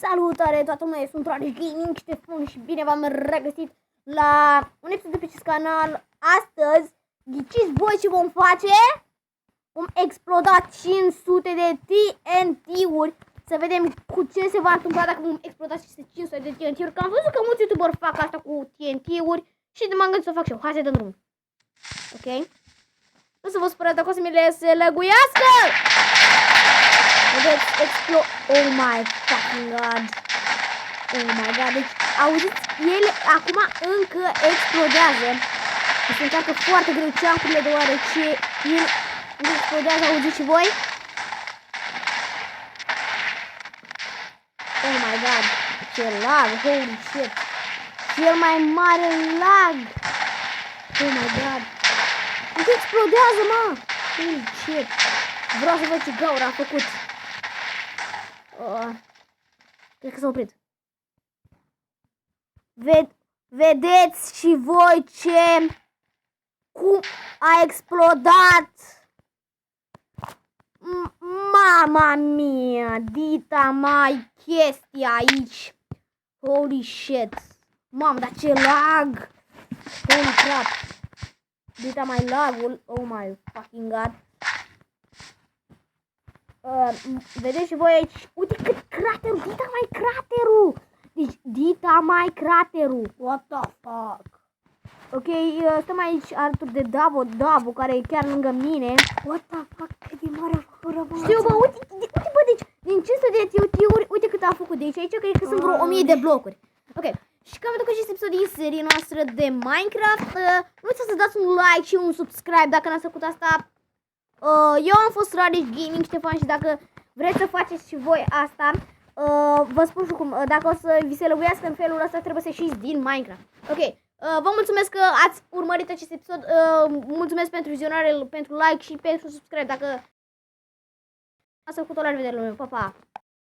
Salutare toată lumea, sunt Radish Gaming Ștefan și bine v-am regăsit la un episod de pe acest canal. Astăzi, ghiciți voi ce vom face? Vom exploda 500 de TNT-uri. Să vedem cu ce se va întâmpla dacă vom exploda aceste 500 de TNT-uri. Că am văzut că mulți youtuberi fac asta cu TNT-uri și de m-am gândit să o fac și eu. Hai să dăm drumul. Ok? Nu să vă sperați dacă o să mi le se lăguiască! Vedeți, oh my fucking god. Oh my god, deci auziți, ele acum încă explodează. Se încearcă foarte greu ceancurile deoarece ele explodează, auziți și voi? Oh my god, ce lag, holy shit. Cel mai mare lag. Oh my god. Încă explodează, mă. Holy shit. Vreau să văd ce gaură a făcut. Cred că s-a oprit. Vedeți și voi cum a explodat. Mama mia, dita mai chestia aici. Holy shit. Mamă, dar ce lag. Holy crap. Dita mai lagul. Oh my fucking god. Vedeți și voi aici. Uite cât craterul. Dita mai craterul. Deci dita mai craterul. What the fuck. Ok, stăm aici alături de Davo, care e chiar lângă mine. What the fuck, cât de mare a făcut rămâna. Știu, bă, uite, bă, deci din 500 de TNT-uri, uite cât a făcut. Deci aici cred că sunt vreo 1000 de blocuri. Ok, și cam atât cu acest episod din seria noastră de Minecraft. Nu uitați să dați un like și un subscribe dacă n-ați făcut asta. Eu am fost Radish Gaming Ștefan și dacă vreți să faceți și voi asta, vă spun și cum, dacă o să vi se lăguiască în felul ăsta, trebuie să ieșiți din Minecraft. Ok, vă mulțumesc că ați urmărit acest episod, mulțumesc pentru vizionare, pentru like și pentru subscribe, dacă ați făcut-o, la revedere, lume, pa, pa!